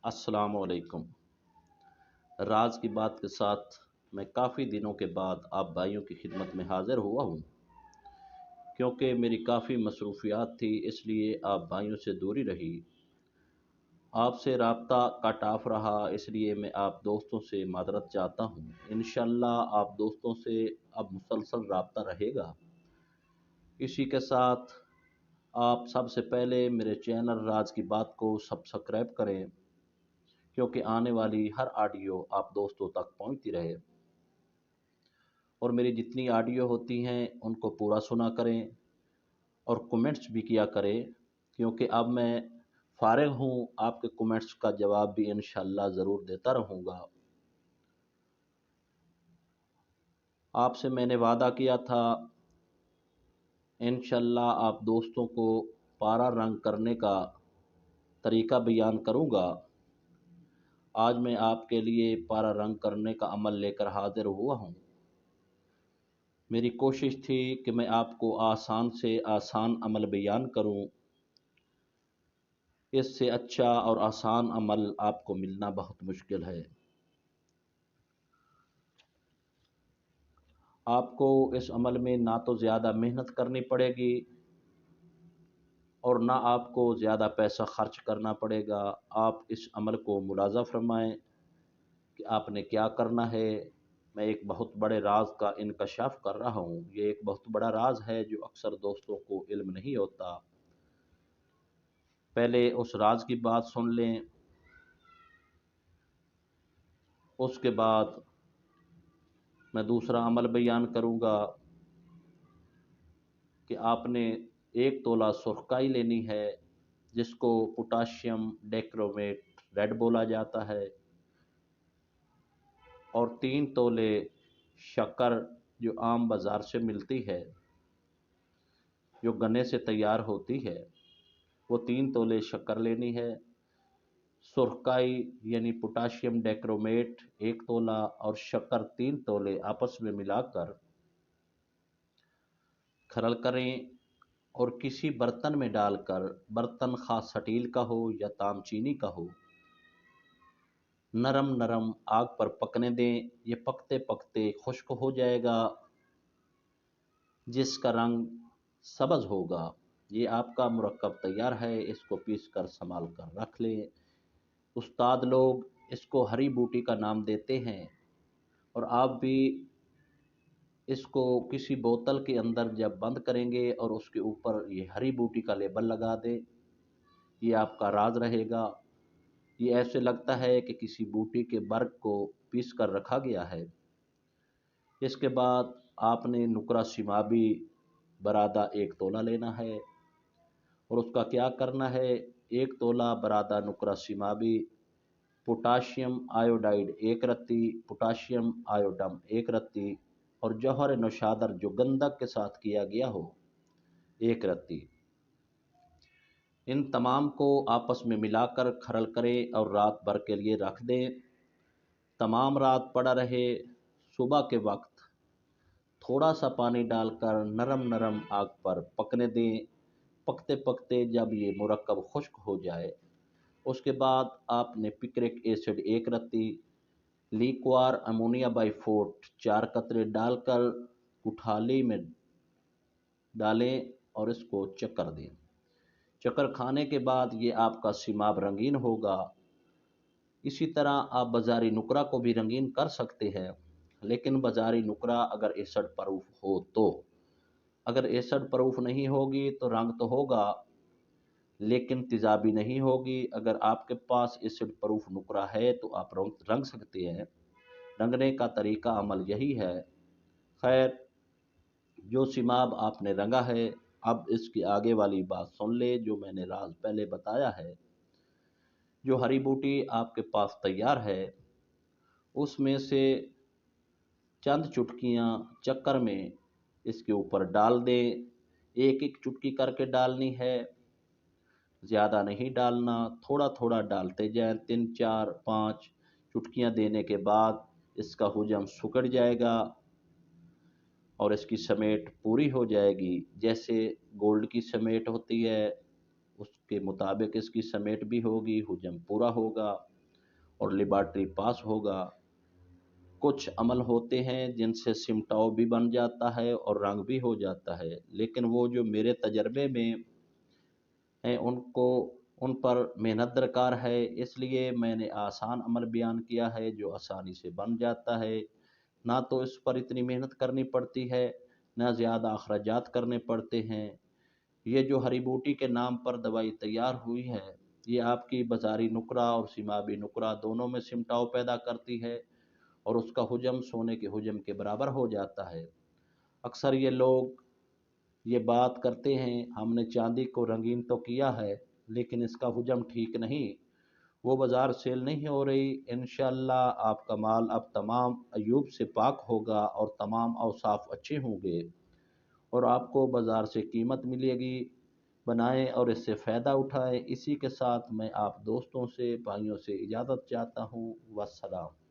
अस्सलाम वालेकुम। राज की बात के साथ मैं काफ़ी दिनों के बाद आप भाइयों की खिदमत में हाज़िर हुआ हूँ। क्योंकि मेरी काफ़ी मसरूफ़ियात थी, इसलिए आप भाइयों से दूरी रही। आपसे राब्ता कट ऑफ रहा, इसलिए मैं आप दोस्तों से माज़रत चाहता हूँ। इंशाअल्लाह आप दोस्तों से अब मुसलसल राब्ता रहेगा। इसी के साथ आप सबसे पहले मेरे चैनल राज की बात को सब्सक्राइब करें, क्योंकि आने वाली हर ऑडियो आप दोस्तों तक पहुंचती रहे। और मेरी जितनी ऑडियो होती हैं उनको पूरा सुना करें और कमेंट्स भी किया करें, क्योंकि अब मैं फ़ारिग हूँ। आपके कमेंट्स का जवाब भी इंशाअल्लाह ज़रूर देता रहूँगा। आपसे मैंने वादा किया था, इंशाअल्लाह आप दोस्तों को पारा रंग करने का तरीका बयान करूँगा। आज मैं आपके लिए पारा रंग करने का अमल लेकर हाज़िर हुआ हूँ। मेरी कोशिश थी कि मैं आपको आसान से आसान अमल बयान करूं। इससे अच्छा और आसान अमल आपको मिलना बहुत मुश्किल है। आपको इस अमल में ना तो ज़्यादा मेहनत करनी पड़ेगी और ना आपको ज़्यादा पैसा खर्च करना पड़ेगा। आप इस अमल को मुलाज़ा फरमाएं कि आपने क्या करना है। मैं एक बहुत बड़े राज का इंकशाफ कर रहा हूँ। ये एक बहुत बड़ा राज है जो अक्सर दोस्तों को इल्म नहीं होता। पहले उस राज की बात सुन लें, उसके बाद मैं दूसरा अमल बयान करूँगा कि आपने 1 तोला सुर्खाई लेनी है, जिसको पोटाशियम डेक्रोमेट रेड बोला जाता है, और 3 तोले शक्कर जो आम बाज़ार से मिलती है, जो गन्ने से तैयार होती है, वो 3 तोले शक्कर लेनी है। सुर्खाई यानी पोटाशियम डेक्रोमेट 1 तोला और शक्कर 3 तोले आपस में मिलाकर खरल करें और किसी बर्तन में डालकर, बर्तन खास स्टील का हो या तामचीनी का हो, नरम नरम आग पर पकने दें। ये पकते पकते खुश्क हो जाएगा, जिसका रंग सब्ज़ होगा। ये आपका मुरक्कब तैयार है। इसको पीस कर संभाल कर रख लें। उस्ताद लोग इसको हरी बूटी का नाम देते हैं, और आप भी इसको किसी बोतल के अंदर जब बंद करेंगे और उसके ऊपर ये हरी बूटी का लेबल लगा दें, ये आपका राज रहेगा। ये ऐसे लगता है कि किसी बूटी के बर्ग को पीस कर रखा गया है। इसके बाद आपने नुकरा सिमाबी बरादा 1 तोला लेना है, और उसका क्या करना है। 1 तोला बरादा नुकरा सिमाबी, पोटाशियम आयोडाइड 1 रत्ती, पोटाशियम आयोडम 1 रत्ती, और जौहर नौशादर जो गंधक के साथ किया गया हो 1 रत्ती। इन तमाम को आपस में मिलाकर खरल करें और रात भर के लिए रख दें। तमाम रात पड़ा रहे। सुबह के वक्त थोड़ा सा पानी डालकर नरम नरम आग पर पकने दें। पकते पकते जब ये मुरक्कब खुश्क हो जाए, उसके बाद आपने पिक्रिक एसिड 1 रत्ती, लिक्वार अमोनिया बाइफोट 4 कतरे डालकर कुठाली में डालें और इसको चक्कर दें। चक्कर खाने के बाद ये आपका सिमाब रंगीन होगा। इसी तरह आप बाज़ारी नुकरा को भी रंगीन कर सकते हैं, लेकिन बाज़ारी नुकरा अगर एसिड प्रूफ हो तो। अगर एसिड प्रूफ नहीं होगी तो रंग तो होगा, लेकिन तेज़ाबी नहीं होगी। अगर आपके पास एसिड प्रूफ नुकरा है तो आप रंग सकते हैं। रंगने का तरीका अमल यही है। खैर, जो सिमाब आपने रंगा है, अब इसकी आगे वाली बात सुन ले जो मैंने राज पहले बताया है। जो हरी बूटी आपके पास तैयार है, उसमें से चंद चुटकियाँ चक्कर में इसके ऊपर डाल दें। एक एक चुटकी करके डालनी है, ज़्यादा नहीं डालना। थोड़ा थोड़ा डालते जाएं। 3 4 5 चुटकियाँ देने के बाद इसका हुजम सुकड़ जाएगा और इसकी समेट पूरी हो जाएगी। जैसे गोल्ड की समेट होती है, उसके मुताबिक इसकी समेट भी होगी, हुजम पूरा होगा। اور لیبارٹری پاس ہوگا۔ کچھ عمل ہوتے ہیں جن سے سمٹاؤ بھی بن جاتا ہے اور رنگ بھی ہو جاتا ہے، لیکن وہ جو میرے تجربے میں ہیں ان پر محنت درکار ہے، اس لیے میں نے آسان عمل بیان کیا ہے جو آسانی سے بن جاتا ہے۔ نہ تو اس پر اتنی محنت کرنی پڑتی ہے، نہ زیادہ اخراجات کرنے پڑتے ہیں۔ یہ جو ہری بوٹی کے نام پر دوائی تیار ہوئی ہے، یہ آپ کی بازاری نقرہ اور سیمابی نقرہ دونوں میں سمٹاؤ پیدا کرتی ہے اور اس کا حجم سونے کے حجم کے برابر ہو جاتا ہے۔ اکثر یہ لوگ یہ بات کرتے ہیں ہم نے چاندی کو رنگین تو کیا ہے لیکن اس کا حجم ٹھیک نہیں، وہ بازار سیل نہیں ہو رہی۔ انشاءاللہ آپ کا مال اب تمام عیوب سے پاک ہوگا اور تمام اوصاف اچھے ہوں گے اور آپ کو بازار سے قیمت ملے گی۔ بنائیں اور اس سے فائدہ اٹھائیں۔ اسی کے ساتھ میں آپ دوستوں سے بھائیوں سے اجازت چاہتا ہوں۔ والسلام۔